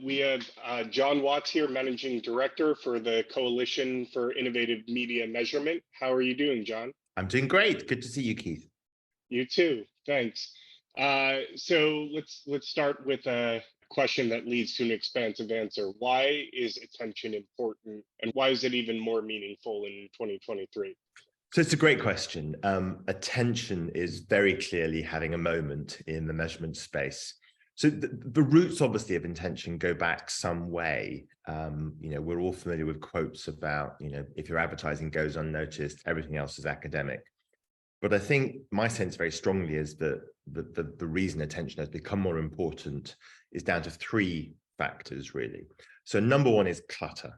We have John Watts here, Managing Director for the Coalition for Innovative Media Measurement. How are you doing, John? I'm doing great. Good to see you, Keith. You too. Thanks. So let's start with a question that leads to an expansive answer. Why is attention important, and why is it even more meaningful in 2023? So it's a great question. Attention is very clearly having a moment in the measurement space. So the roots, obviously, of intention go back some way. We're all familiar with quotes about, if your advertising goes unnoticed, everything else is academic. But I think my sense very strongly is that the reason attention has become more important is down to three factors, really. So number one is clutter,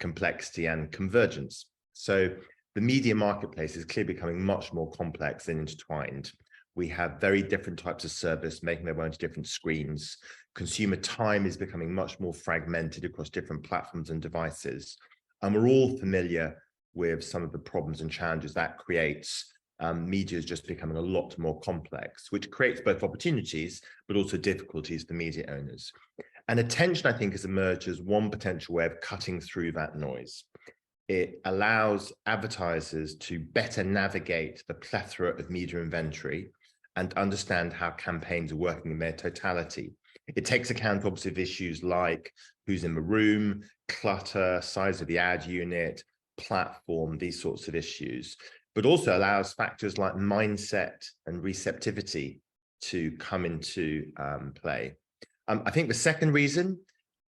complexity, and convergence. So the media marketplace is clearly becoming much more complex and intertwined. We have very different types of service making their way onto different screens. Consumer time is becoming much more fragmented across different platforms and devices. And we're all familiar with some of the problems and challenges that creates. Media is just becoming a lot more complex, which creates both opportunities, but also difficulties for media owners. And attention, I think, has emerged as one potential way of cutting through that noise. It allows advertisers to better navigate the plethora of media inventory and understand how campaigns are working in their totality. It takes account, obviously, of issues like who's in the room, clutter, size of the ad unit, platform, these sorts of issues, but also allows factors like mindset and receptivity to come into play. I think the second reason,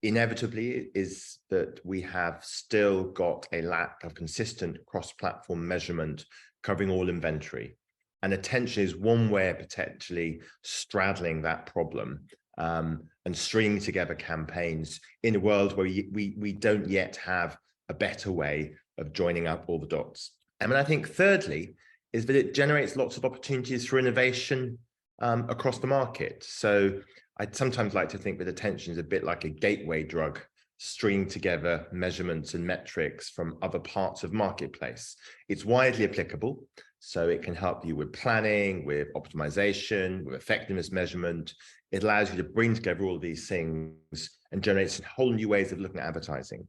inevitably, is that we have still got a lack of consistent cross-platform measurement covering all inventory. And attention is one way of potentially straddling that problem and stringing together campaigns in a world where we don't yet have a better way of joining up all the dots. And I think thirdly is that it generates lots of opportunities for innovation across the market. So I'd sometimes like to think that attention is a bit like a gateway drug, stringing together measurements and metrics from other parts of marketplace. It's widely applicable, so it can help you with planning, with optimization, with effectiveness measurement. It allows you to bring together all of these things and generates whole new ways of looking at advertising.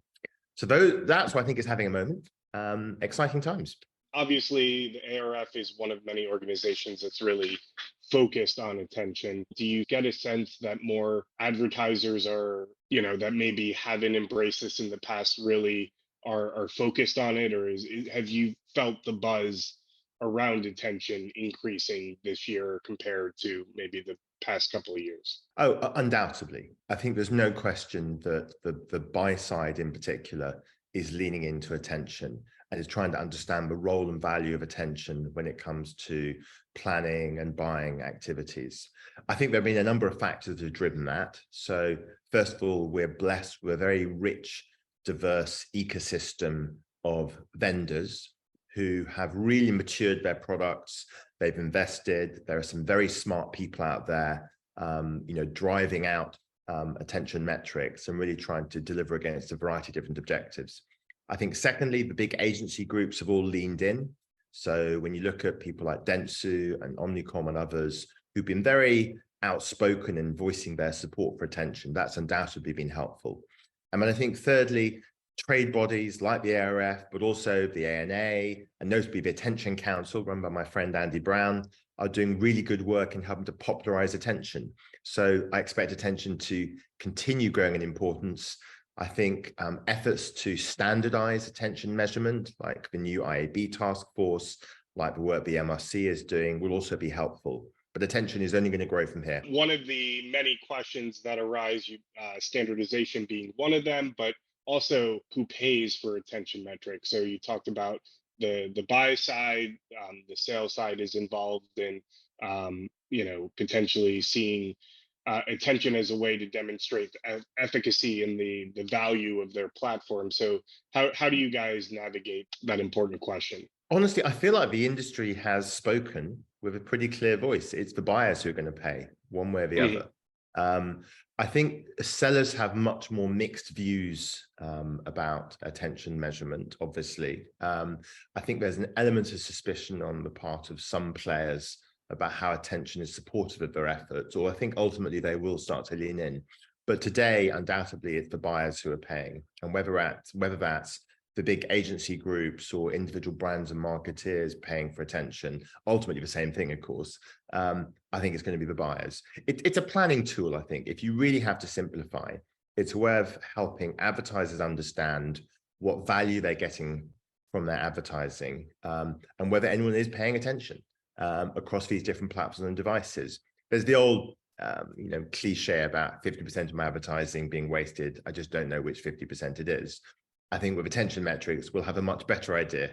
So that's why I think it's having a moment. Exciting times. Obviously, the ARF is one of many organizations that's really focused on attention. Do you get a sense that more advertisers are, that maybe haven't embraced this in the past really are focused on it? Or have you felt the buzz around attention increasing this year compared to maybe the past couple of years? Oh, undoubtedly. I think there's no question that the buy side in particular is leaning into attention and is trying to understand the role and value of attention when it comes to planning and buying activities. I think there have been a number of factors that have driven that. So first of all, we're blessed with a very rich, diverse ecosystem of vendors who have really matured their products. They've invested. There are some very smart people out there, driving out attention metrics and really trying to deliver against a variety of different objectives. I think secondly, the big agency groups have all leaned in. So when you look at people like Dentsu and Omnicom and others who've been very outspoken in voicing their support for attention, that's undoubtedly been helpful. And then I think thirdly, trade bodies like the ARF, but also the ANA, and notably the Attention Council, run by my friend Andy Brown, are doing really good work in helping to popularize attention. So I expect attention to continue growing in importance. I think efforts to standardize attention measurement, like the new IAB task force, like the work the MRC is doing, will also be helpful. But attention is only going to grow from here. One of the many questions that arise, standardization being one of them, but also who pays for attention metrics. So you talked about the buy side, the sales side is involved in potentially seeing attention as a way to demonstrate efficacy and the value of their platform. So how do you guys navigate that important question? Honestly, I feel like the industry has spoken with a pretty clear voice. It's the buyers who are going to pay one way or the other. I think sellers have much more mixed views about attention measurement, obviously. I think there's an element of suspicion on the part of some players about how attention is supportive of their efforts, or I think ultimately they will start to lean in. But today, undoubtedly, it's the buyers who are paying. And whether that's the big agency groups or individual brands and marketeers paying for attention, ultimately the same thing, of course. I think it's going to be the buyers. It's a planning tool, I think. If you really have to simplify, it's a way of helping advertisers understand what value they're getting from their advertising, and whether anyone is paying attention across these different platforms and devices. There's the old cliche about 50% of my advertising being wasted. I just don't know which 50% it is. I think with attention metrics, we'll have a much better idea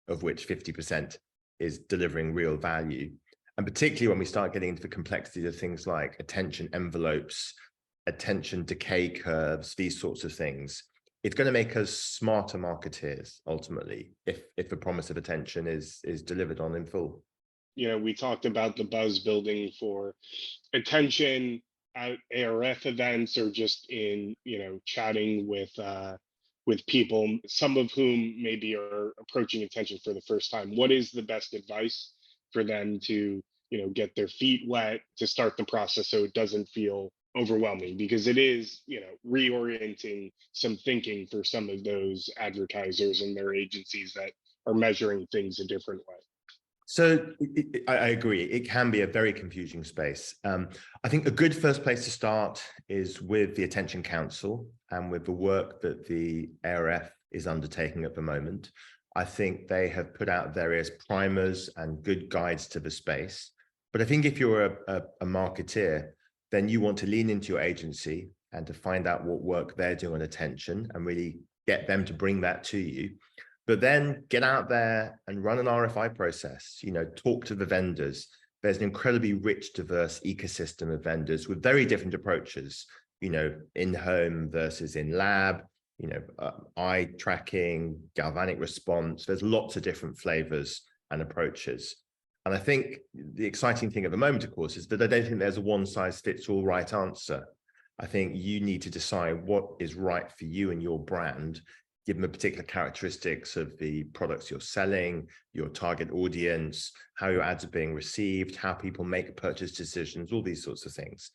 of which 50% is delivering real value. And particularly when we start getting into the complexity of things like attention envelopes, attention decay curves, these sorts of things, it's going to make us smarter marketeers ultimately, if the promise of attention is delivered on in full. We talked about the buzz building for attention at ARF events, or just in, chatting with people, some of whom maybe are approaching attention for the first time. What is the best advice for them to, get their feet wet, to start the process so it doesn't feel overwhelming? Because it is, reorienting some thinking for some of those advertisers and their agencies that are measuring things a different way. So I agree. It can be a very confusing space. I think a good first place to start is with the Attention Council and with the work that the ARF is undertaking at the moment. I think they have put out various primers and good guides to the space. But I think if you're a marketeer, then you want to lean into your agency and to find out what work they're doing on attention and really get them to bring that to you. But then get out there and run an RFI process, talk to the vendors. There's an incredibly rich, diverse ecosystem of vendors with very different approaches, in-home versus in-lab, eye tracking, galvanic response. There's lots of different flavors and approaches. And I think the exciting thing at the moment, of course, is that I don't think there's a one-size-fits-all right answer. I think you need to decide what is right for you and your brand, given the particular characteristics of the products you're selling, your target audience, how your ads are being received, how people make purchase decisions, all these sorts of things.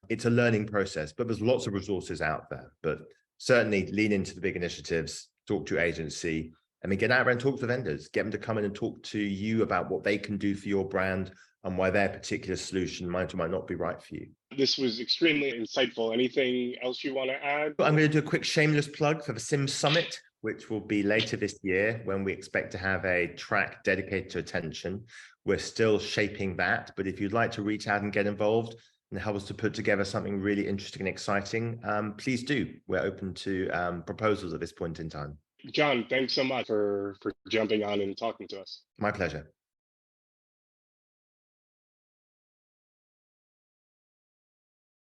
It's a learning process, but there's lots of resources out there. But certainly lean into the big initiatives, talk to your agency, and then get out there and talk to vendors, get them to come in and talk to you about what they can do for your brand and why their particular solution might or might not be right for you. This was extremely insightful. Anything else you want to add? I'm going to do a quick shameless plug for the SIM Summit, which will be later this year, when we expect to have a track dedicated to attention. We're still shaping that, but if you'd like to reach out and get involved and help us to put together something really interesting and exciting, please do. We're open to proposals at this point in time. John, thanks so much for jumping on and talking to us. My pleasure.